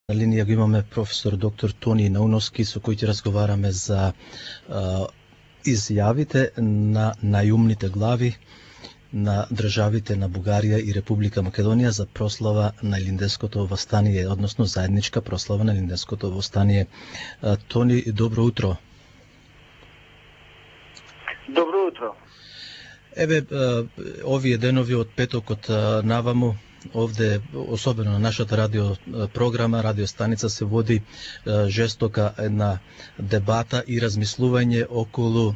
На линија го имаме професор доктор Тони Науновски, со кој ќе разговараме за изјавите на најумните глави на државите на Бугарија и Република Македонија за прослава на Илинденското востание, односно заедничка прослава на Илинденското востание. Тони, добро утро. Добро утро. Еве, овие денови од петокот наваму, овде, особено на нашата радиопрограма, радиостаница, се води жестока една дебата и размислување околу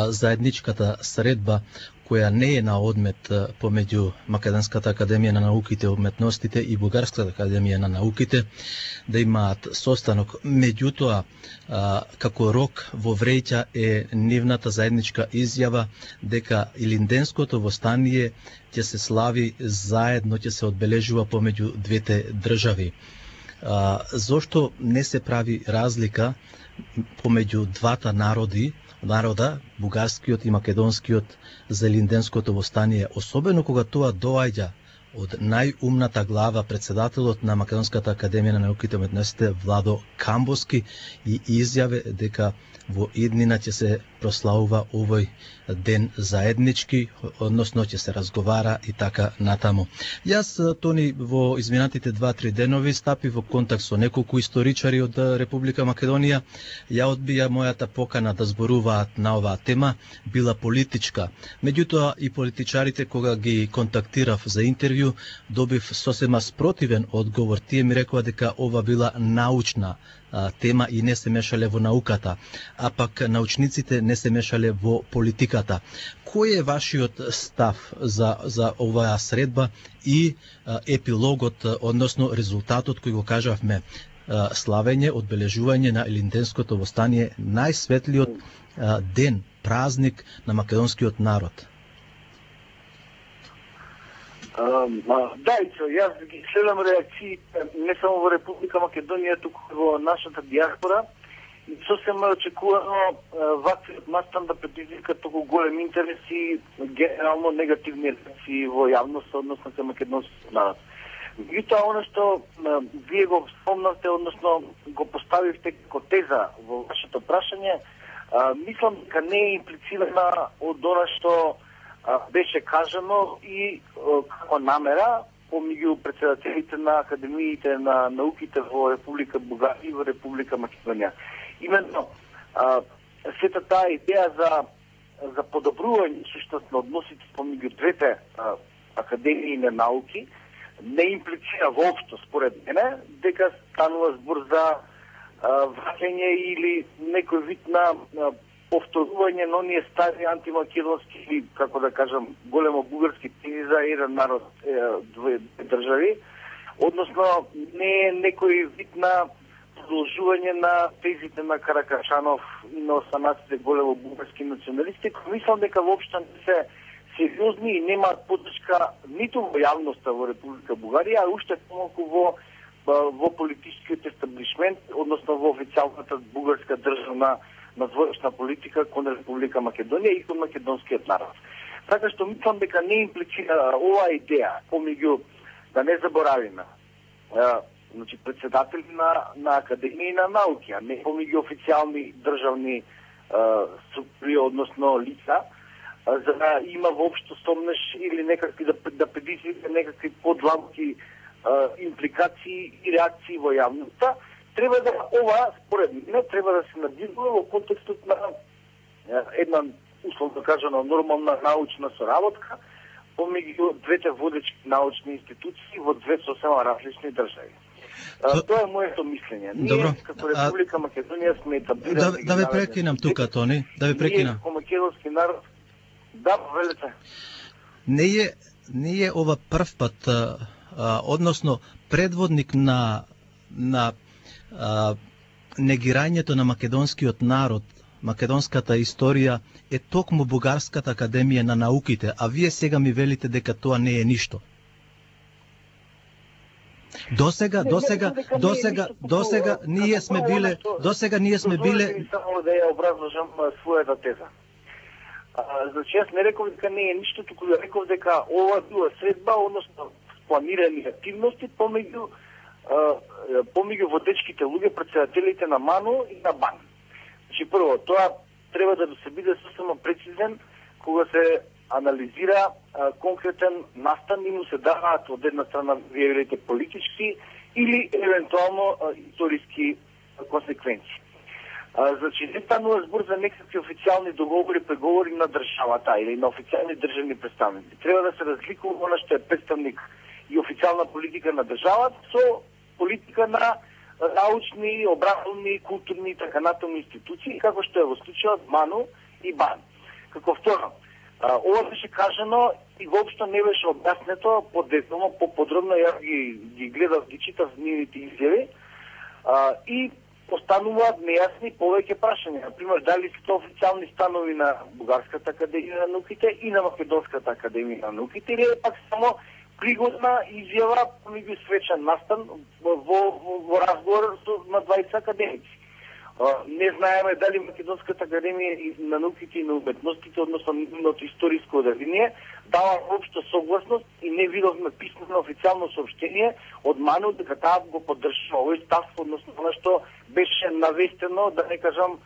заедничката средба која не е на одмет помеѓу Македонската академија на науките и уметностите и Бугарската академија на науките, да имаат состанок. Меѓутоа, како рок во вреќа е нивната заедничка изјава дека Илинденското востание ќе се слави заедно, ќе се одбележува помеѓу двете држави. Зошто не се прави разлика помеѓу двата народа, бугарскиот и македонскиот, за Илинденското востание, особено кога тоа доаѓа од најумната глава, председателот на Македонската академија на науките и уметностите Владо Камбоски, и изјаве дека во иднина ќе се прославува овој ден заеднички, односно ќе се разговара и така натаму. Јас, Тони, во изминатите 2-3 денови стапи во контакт со неколку историчари од Република Македонија. Ја одбија мојата покана да зборуваат на оваа тема, била политичка. Меѓутоа и политичарите, кога ги контактирав за интервју, добив сосема спротивен одговор. Тие ми рекоа дека ова била научна тема и не се мешале во науката, а пак научниците не се мешале во политиката. Кој е вашиот став за оваа средба и епилогот, односно резултатот кој го кажавме, славење, одбележување на Илинденското востание, најсветлиот ден, празник на македонскиот народ? Дајцо, јас ги следам реакциите не само во Република Македонија, туку во нашата диаспора, и сосема очекувано ваквиот настан да предизвика толку голем интерес и генерално негативни реакции во јавност, односно кај македонскиот народ. Меѓутоа, она што вие го спомнавте, односно го поставивте како теза во вашето прашање, мислам дека не е имплицирана од она што беше кажано и како намера помеѓу председателите на академиите на науките во Република Бугарија и во Република Македонија. Именно сета таа идеја за подобрување суштност на односите помеѓу двете академии на науки не имплицира воопшто, според мене, дека станува збор за враќање или некој вид на повторување на оние стари антимакедонски или, како да кажам, големо бугарски тези за еден народ, две држави, односно не е некој вид на продолжување на тезите на Каракашанов и на останатите големо бугарски националисти, кои мислам дека воопшто не се сериозни и немаат поддршка ниту во јавноста во Република Бугарија, а уште помалку во политичкиот естаблишмент, односно во официјалната бугарска државна надворешна политика кон Република Македонија и кон македонскиот народ. Така што мислам дека не имплицира оваа идеја помеѓу, да не заборавиме, значи председатели на академии на науки, а не помеѓу официјални државни структури, односно лица, за да има воопшто стомнеш или некакви да предизвика некакви подлабоки импликации и реакции во јавноста. Треба да ова, според мене, треба да се надвижува во контекстот на една, условно кажано, нормална научна соработка помеѓу двете водечки научни институции во две сосема различни држави. Тоа е моето мислење. Ние, како Република Македонија, сме етаблирани... Да ве прекинам тука, Тони, да ве прекинам. Ние, како македонски народ, да, велете. Не е ова прв пат, односно, предводник на негирањето на македонскиот народ, македонската историја е токму Бугарската академија на науките, а вие сега ми велите дека тоа не е ништо. Досега ние сме биле само да ја образложам својата теза. Значи, јас не реков дека не е ништо, туку реков дека ова била средба, односно планирани активности помеѓу помеѓу водечките луѓе, претседателите на МАНУ и на БАН. Значи, прво, тоа треба да се биде сосема прецизен кога се анализира конкретен настан и му се даваат од една страна вие политички или евентуално историски консеквенции. Значи, не станува збор за некакви официјални договори, преговори на државата или на официјални државни представници. Треба да се разликува она што е представник и официјална политика на државата со политика на научни, образовни, културни и така натаму институции, како што е во случајот МАНУ и БАН. Како второ, ова беше кажано и воопшто не беше објаснето подетално, поподробно, јас ги гледав, ги читав нивните изјави и остануваат нејасни повеќе прашања. Например, дали се тоа официјални станови на Бугарската академија на науките и на Македонската академија на науките, или е пак само пригодна изјава помеѓу свечен настан во разговор на двајца академици. Не знаеме дали Македонската академија на науките и на уметностите, односно нивното историско одржание, дава општо согласност и не видовме писмено официјално соопштение од МАНУ дека таа го поддржува овој став, односно она што беше навестено, да не кажам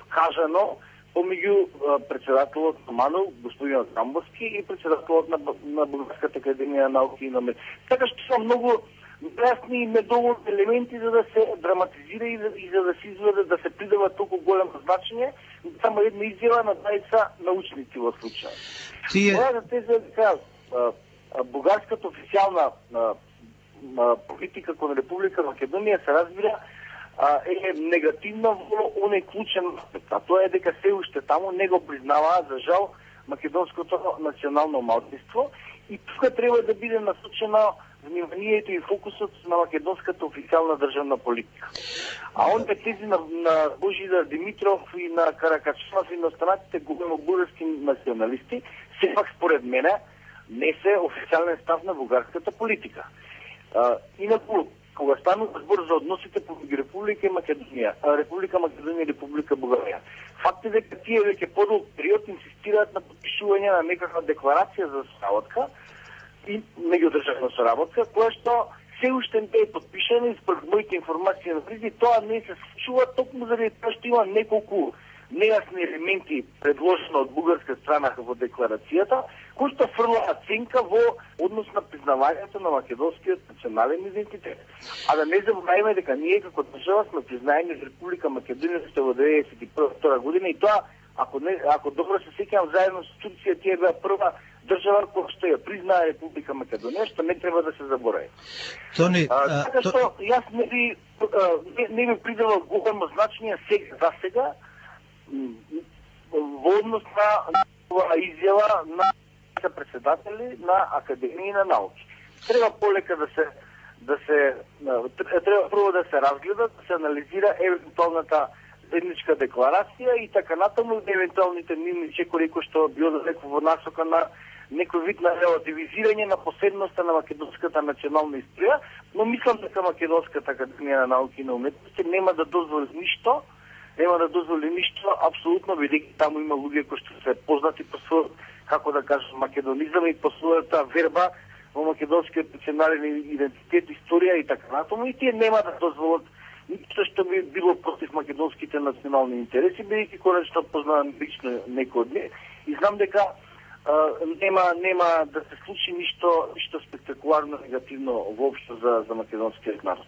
кажано, помеѓу председателот на МАНУ, господин Камбовски, и председателот на Бугарската академија на науки и на уметности. Така што има многу нејасни и недоволни елементи за да се драматизира и за да се изведе, да се придава толку големо значење само една изјава на двајца научници во случај. Тоа за тези дека бугарската официјална политика кон Република Македонија се разбира е негативна во оној клучен аспект, а тоа е дека се уште таму не го признаваат, за жал, македонското национално малцинство и тука треба да биде насочено вниманието и фокусот на македонската официјална државна политика. А онде тези на Божидар Димитров и на Каракачанов и на останатите големобугарски националисти, сепак според мене не се официјален став на бугарската политика. Инаку, кога станува збор за односите помеѓу Република Македонија и Република Бугарија, факт е дека тие веќе подолг период инсистираат на подпишување на некаква декларација за соработка и меѓудржавна соработка, која што се уште не е подпишена и според моите информации на близи, тоа не се случува токму заради тоа што има неколку нејасни елементи предложено од бугарска страна во декларацијата, кои што фрла оценка во однос на признавањето на македонскиот национален идентитет. А да не забравиме дека ние како држава сме признаени за Република Македонија во 1991 година и тоа, ако добро се сеќавам, заедно со Турција, тие беа прва држава која што ја признаа Република Македонија, што не треба да се заборави. Така што јас не би придавал големо значење сега во однос на изјава на председатели на Академија на науки. Треба полека треба прво да се разгледа, да се анализира евентуалната заедничка декларација и така натаму евентуалните нивни чекори кои што би одлеко во насока на некој вид на релативизирање на посебноста на македонската национална историја, но мислам дека Македонската академија на науки и на уметности нема да дозволи ништо, апсолутно, бидејќи таму има луѓе кои што се познати по својот, како да кажам, македонизам и по својата верба во македонскиот национален идентитет, историја и така натаму, и тие нема да дозволат ништо што би било против македонските национални интереси, бидејќи конечно познавам лично некој од нив и знам дека нема да се случи ништо спектакуларно негативно воопшто за македонскиот народ.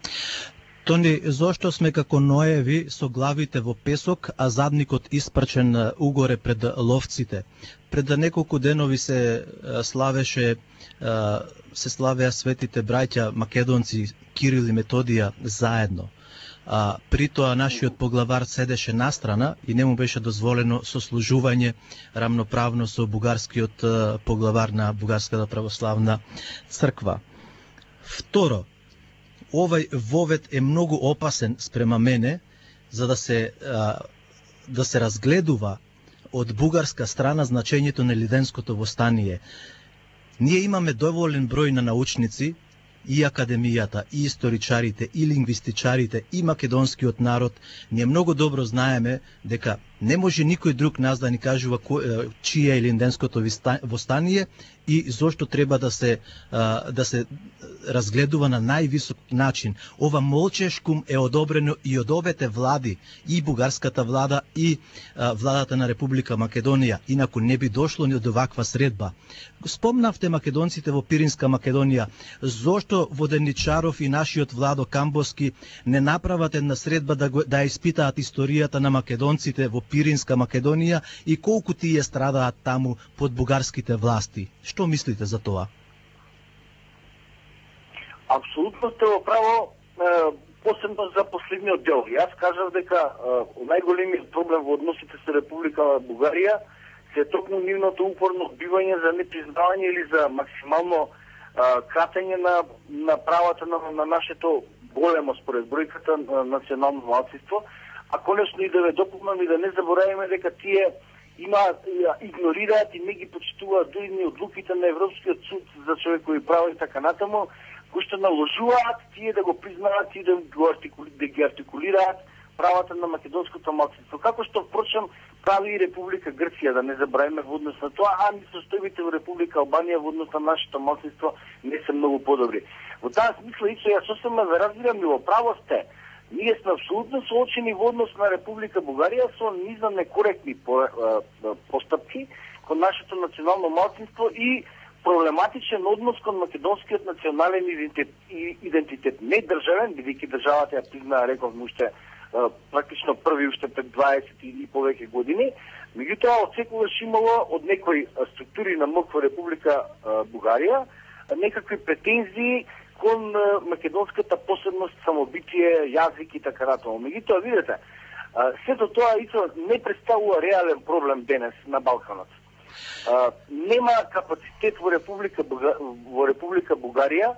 Тони, зошто сме како ноеви со главите во песок, а задникот испрчен угоре пред ловците? Пред неколку денови се славеа светите браќа македонци Кирил и Методија заедно. При тоа нашиот поглавар седеше настрана и не му беше дозволено сослужување рамноправно со бугарскиот поглавар на Бугарската православна црква. Второ, овај вовет е многу опасен спрема мене, за да се разгледува од бугарска страна значењето на Лиденското востание. Ние имаме доволен број на научници, и академијата, и историчарите, и лингвистичарите, и македонскиот народ. Ние многу добро знаеме дека Не може никој друг нас да ни кажува чие е Илинденското востание и зошто треба да се разгледува на највисок начин. Ова молчешкум е одобрено и од овете влади, и бугарската влада и владата на Република Македонија, инаку не би дошло ни до ваква средба. Спомнавте македонците во Пиринска Македонија, зошто Воденичаров и нашиот Владо Камбоски не направат една средба да испитаат историјата на македонците во Пиринска Македонија и колку тие страдаат таму под бугарските власти. Што мислите за тоа? Апсолутно сте во право, посебно за последниот дел. Јас кажав дека најголемиот проблем во односите со Република Бугарија се токму нивното упорно одбивање за непризнавање или за максимално кратење на правата на нашето големо според бројката национално малцинство, а конечно и да ве допомнам и да не забораваме дека тие игнорираат и не ги почитуваат дури одлуките на Европскиот суд за човекови права и така натаму, кои што наложуваат тие да го признаат и да ги артикулираат правата на македонското малцинство. Како што впрочем прави и Република Грција, да не забравиме во однос на тоа, а ни состојбите во Република Албанија во однос на нашето малцинство не се многу подобри. Во таа смисла исо јас сосема ве разбирам и во право сте. Ние сме апсолутно соочени во однос на Република Бугарија со низ на некоректни постапки кон нашето национално малцинство и проблематичен однос кон македонскиот национален идентитет. Не државен, бидејќи државата ја признаа, рековме уште практично први уште пред 20 и повеќе години, меѓутоа од секогаш имало од некои структури на МОК во Република Бугарија некакви претензии кон македонската посебност, самобитие, јазик и така натаму. Меѓутоа, видите, сето тоа не представува реален проблем денес на Балканот. Нема капацитет во Република Бугарија,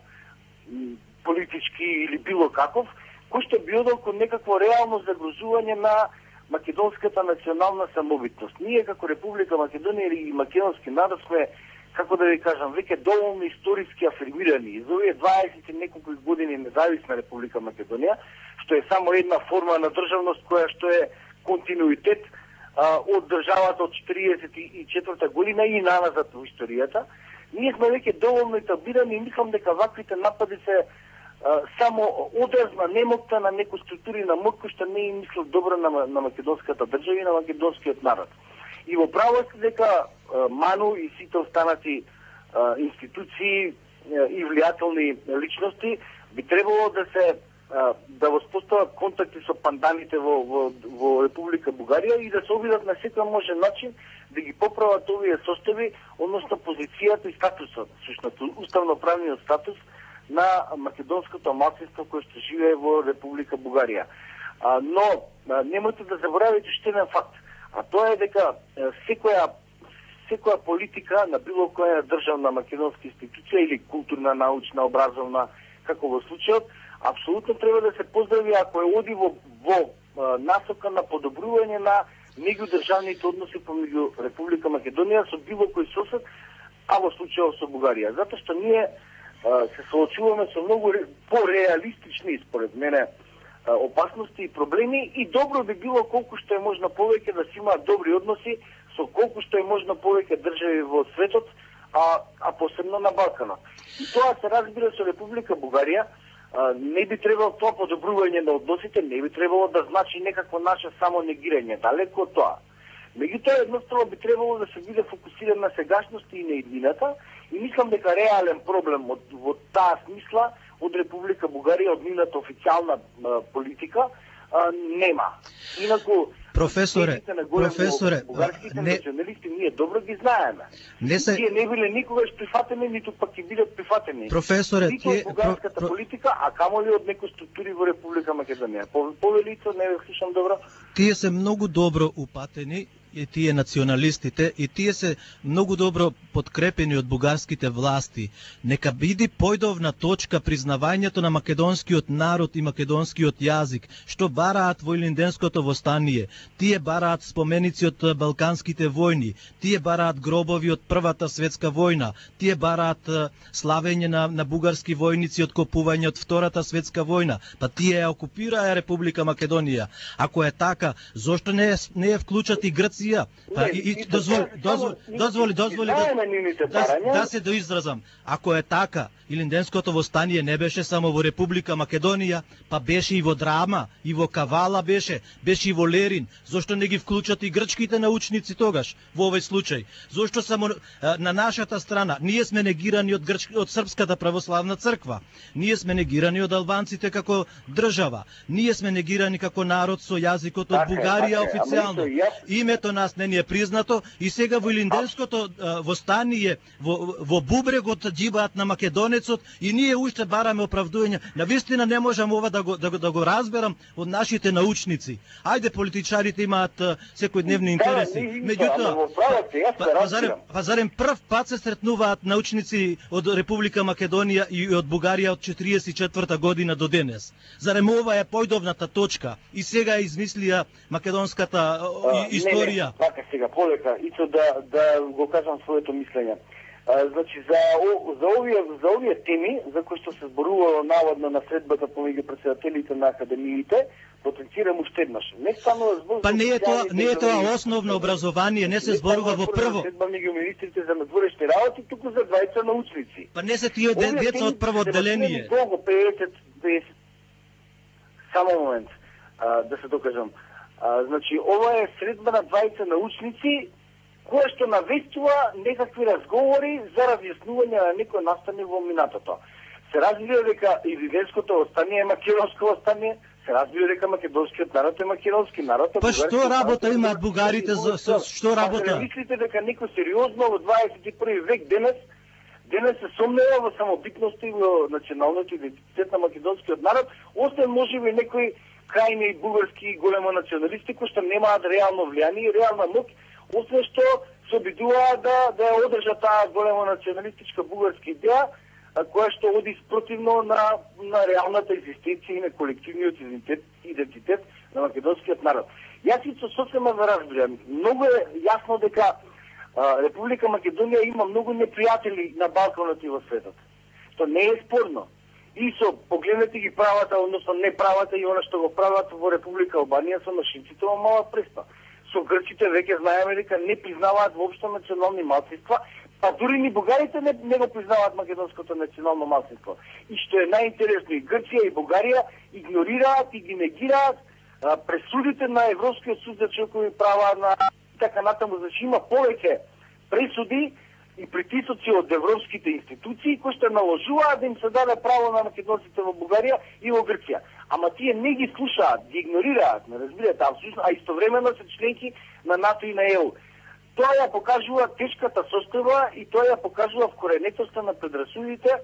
политички или било каков, кој што би одел кон некакво реално загрозување на македонската национална самобитност. Ние како Република Македонија и македонски народ сме, како да ви кажам, веќе доволно историски афирмирани. За овие 20 и неколку години независна Република Македонија, што е само една форма на државност која што е континуитет од државата од 44-та година и наназад во историјата, ние сме веќе доволно етаблирани и мислам дека ваквите напади се само одраз на немокта на некои структури на МОК што не им мислат добро на македонската држава и на македонскиот народ. И во право се дека МАНУ и сите останати институции и влијателни личности би требало да воспостават контакти со панданите во Република Бугарија и да се обидат на секој можен начин да ги поправат овие состојби, односно позицијата и статусот, всушност уставноправниот статус на македонското малцинство кое што живее во Република Бугарија. Но немојте да заборавите уште еден факт, а тоа е дека секоја политика на било која државна македонска институција или културна, научна, образовна, како во случајот, апсолутно треба да се поздрави ако е оди во насока на подобрување на меѓудржавните односи помеѓу Република Македонија со било кој сосед, а во случајот со Бугарија. Затоа што ние се соочуваме со многу пореалистични, според мене, опасности и проблеми и добро би било колку што е можно повеќе да се имаат добри односи со колку што е можно повеќе држави во светот, а посебно на Балканот. И тоа се разбира со Република Бугарија. Не би требало тоа подобрување на односите, не би требало да значи некакво наше само негирање, далеко од тоа. Меѓутоа, едноставно би требало да се биде фокусиран на сегашност и на иднината и мислам дека реален проблем во таа смисла од Република Бугарија, од нивната официјална политика, нема. Инаку, професоре, бугарските националисти ние добро ги знаеме. Тие не биле никогаш прифатени, ниту пак ќе бидат прифатени. Професоре, ниту од бугарската политика, а камоли од некои структури во Република Македонија. Повелицо, не ве слушам добро. Тие се многу добро упатени и тие националистите, и тие се многу добро подкрепени од бугарските власти. Нека биде појдовна точка признавањето на македонскиот народ и македонскиот јазик, што бараат во Илинденското востание. Тие бараат споменици од балканските војни, тие бараат гробови од Првата светска војна, тие бараат славење на бугарски војници од копување од Втората светска војна. Па тие ја окупираа Република Македонија. Ако е така, зошто не ја вклучат и Грција? Па и дозволи да се доизразам. Ако е така, Илинденското востание не беше само во Република Македонија, па беше и во Драма, и во Кавала беше и во Лерин. Зошто не ги вклучат и грчките научници тогаш во овој случај? Зошто само на нашата страна? Ние сме негирани од Српската православна црква. Ние сме негирани од албанците како држава. Ние сме негирани како народ со јазикот од Бугарија официјално. Името нас не ни е признато и сега во Илинденското востание во бубрегот џибаат на македонецот и ние уште бараме оправдување. Навистина не можам ова да го разберам од нашите научници. Ајде, политичарите имаат секојдневни интереси. Меѓутоа, зарем прв пат се сретнуваат научници од Република Македонија и од Бугарија од 44 година до денес. Зарем ова е појдовната точка и сега измислија македонската историја. Така сега полека ицо да го кажам своето мислење. Значи за овие теми за кои што се зборувало наводно на средбата помеѓу претседателите на академиите, потенцирам уште еднаш. Не станува збор. Па не е тоа основно образование, не се зборува во прво. Средба меѓу министрите за надворешни работи, туку за двајца научници. Па не се тие деца од прво одделение. Долго 50. Само момент да се докажам. Значи ова е средба на двајца научници кое што навестува некакви разговори за разјаснување на некој настани во минатото. Се разбира дека Илинденското востание е македонско востание, се разбира дека македонскиот народ е македонски народ. Па што работа имаат бугарите за што работа? Не мислите дека некој сериозно во 21 век денес се сомнева во самобитноста и во националниот идентитет на македонскиот народ, освен можеби некои крајни бугарски големо националисти кои што немаат реално влијание и реална моќ, освен што се обидуваат да ја одржат таа големо националистичка бугарска идеја, која што оди спротивно на реалната екзистенција и на колективниот идентитет на македонскиот народ. Јас и сосема да разбирам, многу е јасно дека Република Македонија има многу непријатели на Балканот и во светот. Тоа не е спорно. И со погледнете ги правата, односно неправата и она што го прават во Република Албанија со машинците во Мала Преспа. Со грците веќе знаеме дека не признаваат воопшто национални малцинства, па дури ни бугарите не го признаваат македонското национално малцинство. И што е најинтересно, и Грција и Бугарија игнорираат и ги негираат пресудите на Европскиот суд за човекови права на така натаму, значи има повеќе пресуди и притисоци од европските институции кои што наложуваат да им се даде право на македонците во Бугарија и во Грција. Ама тие не ги слушаат, ги игнорираат, не разбирате, а истовремено се членки на НАТО и на ЕУ. Тоа ја покажува тешката состојба и тоа ја покажува вкоренетоста на предрасудите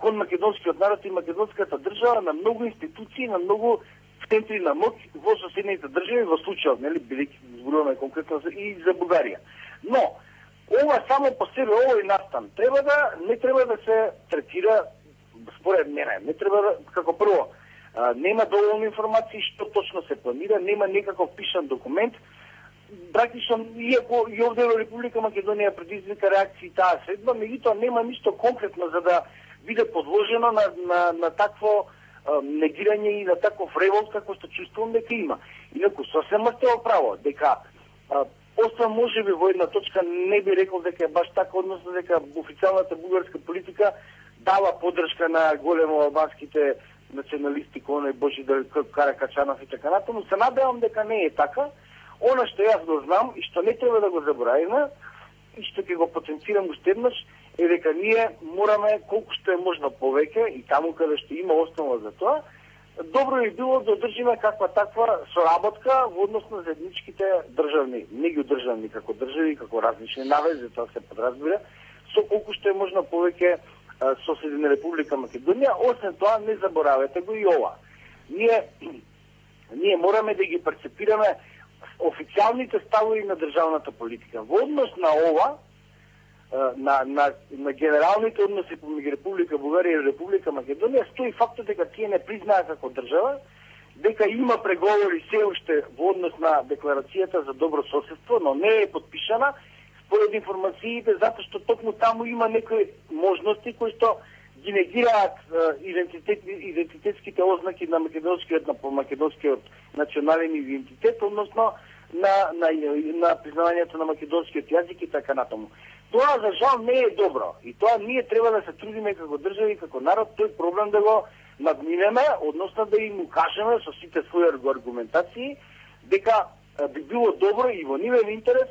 кон македонскиот народ и македонската држава на многу институции, на многу центри на моќ во соседните држави, во случајот, нели, бидејќи зборуваме конкретно и за Бугарија. Но ова само по себе, овој настан не треба да се третира според мене, не треба да, како прво, нема доволно информации што точно се планира, нема некаков пишан документ. Практично, иако и овде во Република Македонија предизвика реакции таа средба, меѓутоа нема ништо конкретно за да биде подложено на такво негирање и на таков револт како што чувствувам дека има. Инаку сосема сте право дека освен можеби во една точка не би рекол дека е баш така, односно дека официјалната бугарска политика дава поддршка на големо албанските националисти кој оној Божидар Каракачанов и така натаму. Се надевам дека не е така. Она што јас го знам и што не треба да го заборавиме и што ќе го потенцирам уште еднаш е дека ние мораме колку што е можно повеќе и таму каде што има основа за тоа, добро би било да одржиме каква таква соработка во однос на заедничките државни, меѓудржавни како држави, како различни навези, тоа се подразбира, со колку што е можно повеќе соседи на Република Македонија. Освен тоа, не заборавете го и ова. Ние мораме да ги перцепираме официјалните ставови на државната политика. Во однос на ова, на генералните односи помеѓу Република Бугарија и Република Македонија, стои фактот дека тие не признаат како држава, дека има преговори се уште во однос на декларацијата за добро соседство, но не е подпишана, според информациите, затоа што токму таму има некои можности кои што ги негираат идентитетските ознаки на македонскиот национален идентитет, односно на признавањето на македонскиот јазик и така натаму. Тоа за жал не е добро и тоа ние треба да се трудиме како држава и како народ тој проблем да го надминеме, односно да им укажеме со сите своји аргументации дека би било добро и во нивен интерес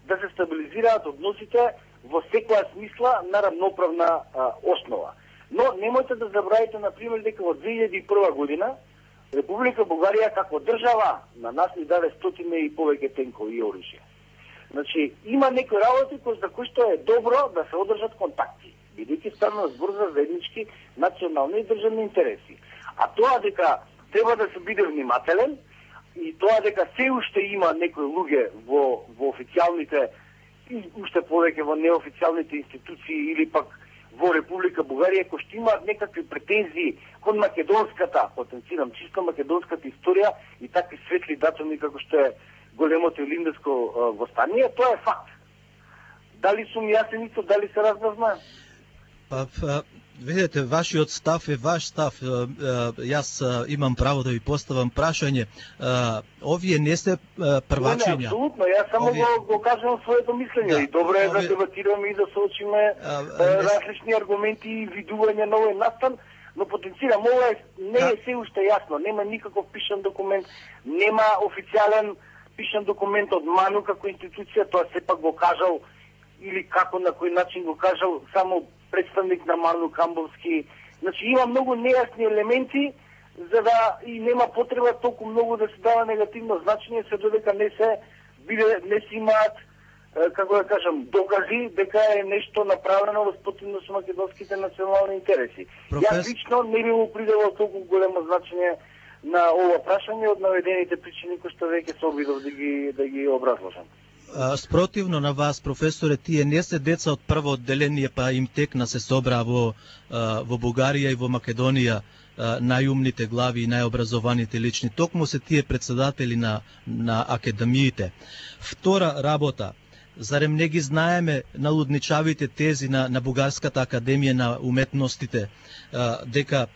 да се стабилизираат односите во секоја смисла на рамноправна основа. Но немојте да забравите, например, дека во 2001 година Република Бугарија како држава на нас ни даде стотина и повеќе тенкови и оружје. Значи, има некои работи за кои што е добро да се одржат контакти, бидејќи станува збор за заеднички национални и државни интереси. А тоа дека треба да се биде внимателен и тоа дека се уште има некои луѓе во официјалните и уште повеќе во неофицијалните институции или пак во Република Бугарија кои што имаат некакви претензии кон македонската, потенцирам, чисто македонската историја и такви светли датуми како што е големото Илинденско востание, тоа е факт. Дали сум јасен исто, дали се разбрав? Видете, вашиот став е ваш став. Јас имам право да ви поставам прашање. Овие не се првачења. Не, апсолутно. Јас само го кажам своето мислење. И добро е да дебатираме и да соочиме различни аргументи и видување на овој настан, но потенцирам, ова не е се уште јасно. Нема никаков пишан документ, нема официјален пишан документ од МАНУ како институција, тоа сепак го кажал или како на кој начин го кажал само представник на МАНУ Камбовски. Значи има многу нејасни елементи за да и нема потреба толку многу да се дава негативно значење се додека не се имаат како да кажам докази дека е нешто направено во спротивно со македонските национални интереси. Јас лично не би му придавал толку големо значење на ова прашање од наведените причини кои што веќе се обидов да ги образложам. Спротивно на вас, професоре, тие не се деца од прво одделение, па им текна се собра во Бугарија и во Македонија најумните глави и најобразованите лични. Токму се тие председатели на академиите. Втора работа, зарем не ги знаеме налудничавите тези на Бугарската академија на уметностите, дека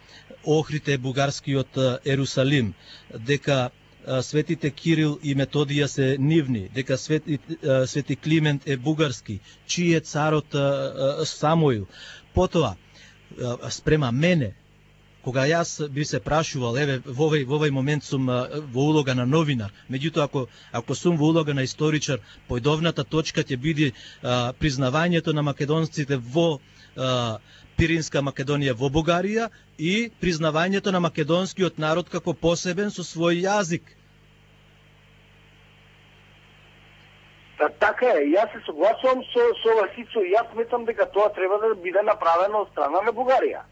Охрид е бугарскиот Ерусалим, дека светите Кирил и Методија се нивни, дека свети Климент е бугарски, чиј е царот Самуил. Потоа, спрема мене, кога јас би се прашувал, еве, во овој момент сум во улога на новинар, меѓутоа, ако сум во улога на историчар, појдовната точка ќе биде признавањето на македонците во Пиринска Македонија во Бугарија и признавањето на македонскиот народ како посебен со свој јазик. Така е, јас се согласувам со Васицо и јас сметам дека тоа треба да биде направено од страна на Бугарија.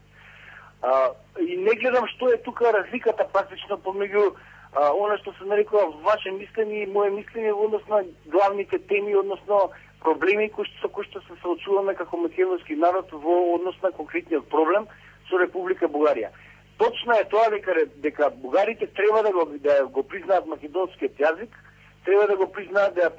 И не гледам што е тука разликата практично помеѓу она што се нарекува ваше мислење и мое мислење во однос на главните теми, односно проблеми со кои што се соочуваме како македонски народ во однос на конкретниот проблем со Република Бугарија. Точно е тоа дека бугарите треба да го признаат македонскиот јазик, треба да го признаат да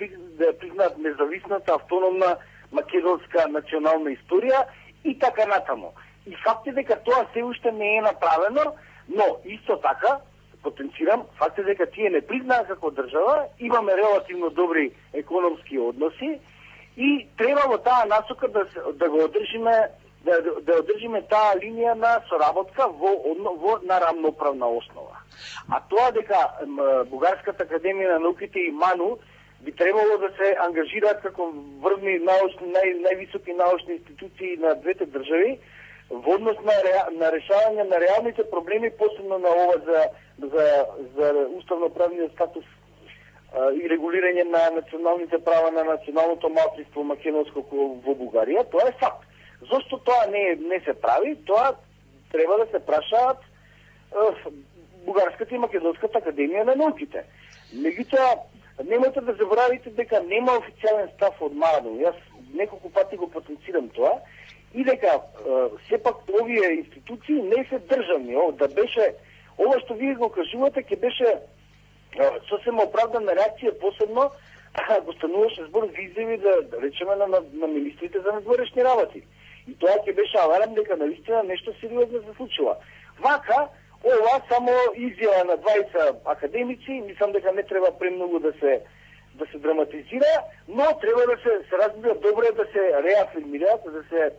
признаат независната автономна македонска национална историја и така натаму. И факт е дека тоа се уште не е направено, но исто така потенцирам факт е дека тие не признаат како држава, имаме релативно добри економски односи и треба во таа насока да го одржиме да одржиме таа линија на соработка на рамноправна основа. А тоа дека Бугарската академија на науките и МАНУ би требало да се ангажираат како врвни највисоки научни институции на двете држави во однос на решавање на реалните проблеми, посебно на ова за уставно-правниот статус и регулирање на националните права на националното малцинство македонско во Бугарија. Тоа е факт. Зошто тоа не се прави? Тоа треба да се прашаат Бугарската и Македонската академија на науките. Меѓутоа, Немојте да заборавите дека нема официјален став од МАДО. Јас неколку пати го потенцирам тоа и дека сепак овие институции не се државни. Да беше ова што вие го кажувате ќе беше сосема оправдана реакција, посебно го стануваше збор за изјави да речеме на министрите за надворешни работи. И тоа ќе беше аларм дека наистина нешто сериозно се случува. Вака, ова само изјава на двајца академици, мислам дека не треба премногу да се драматизира, но треба да се разбира, добро е да се реафирмираат, да се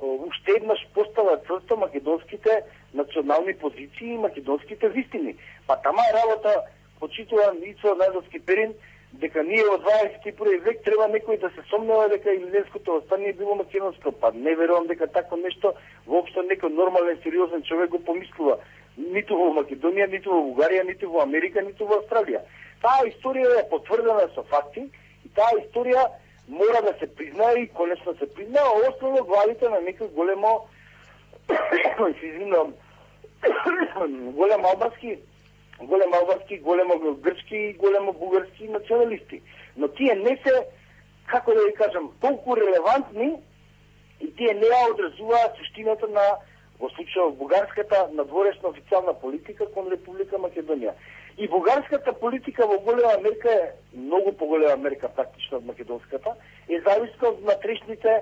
уште еднаш постават црста македонските национални позиции и македонските вистини. Па тама е работа, почитуван Ицо Најдовски Перин, дека ние во 21 век треба некој да се сомнева дека Илинденското восстание било македонско. Па не верувам дека тако нешто воопшто некој нормален, сериозен човек го помислува. Ниту во Македонија, ниту во Бугарија, ниту во Америка, ниту во Австралија. Таа историја е потврдена со факти и таа историја мора да се признае и конечно се признае, основно главите на некој големо голем албански, големо грчки и големо бугарски националисти. Но тие не се, како да ви кажам, толку релевантни и тие не ја одразуваат суштината на, во случајот бугарската надворешна официјална политика кон Република Македонија. И бугарската политика во голема мерка е многу поголема мерка практично од македонската, е зависна од натрешните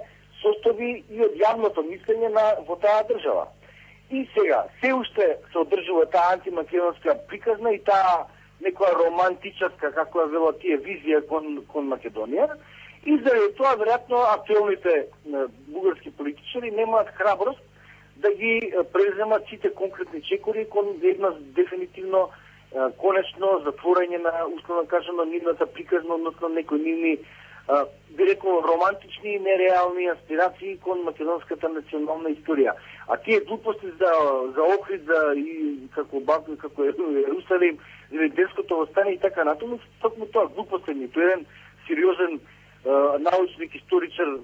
состојби и од јавното мислење во таа држава. И сега, се уште се одржува таа антимакедонска приказна и таа некоја романтичарска, како ја вело тие, визија кон Македонија. И заради тоа, веројатно, актуелните бугарски политичари немаат храброст да ги преземат сите конкретни чекори кон една дефинитивно конечно затворање на, условно кажано, нивната приказна, односно некои нивни би рекол романтични и нереални аспирации кон македонската национална историја. А тие глупости за Охрид, како Ерусалим, Илинденското восстание и така натаму, токму тоа глупости. Ниту еден сериозен научник, историчар,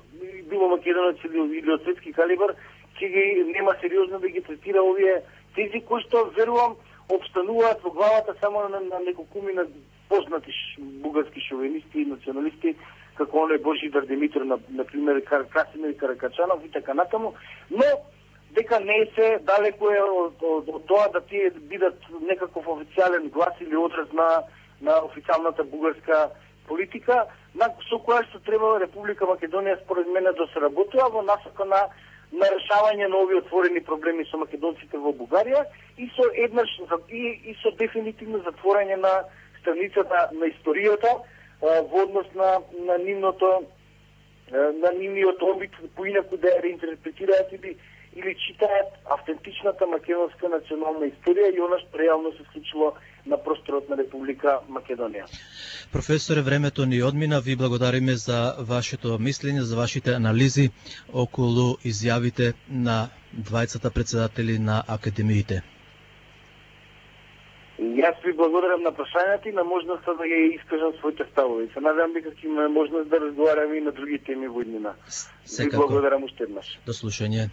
било македонец или од светски калибар, ќе ги нема сериозно да ги третира овие тези кои што верувам обстануваат во главата само на неколкумина познати бугарски шовинисти и националисти, како оној Божидар Димитров, например, Красимир Каракачанов и така натаму, но дека не се далеко е од тоа да тие бидат некаков официјален глас или одраз на официјалната бугарска политика, со која што треба Република Македонија според мене да се работува во насока на решавање на овие отворени проблеми со македонците во Бугарија и со еднаш и со дефинитивно затворање на страницата на историјата во однос на нивниот обид поинаку да ја реинтерпретираат или читаат автентичната македонска национална историја и она што реално се случило на просторот на Република Македонија. Професоре, времето ни одмина. Ви благодариме за вашето мислење, за вашите анализи околу изјавите на двајцата председатели на академиите. Јас ви благодарам на прашањата и на можноста да ја искажам своите ставови. Се надевам дека ќе имаме можност да разговараме и на други теми во иднина. Ви благодарам уште еднаш. До слушање.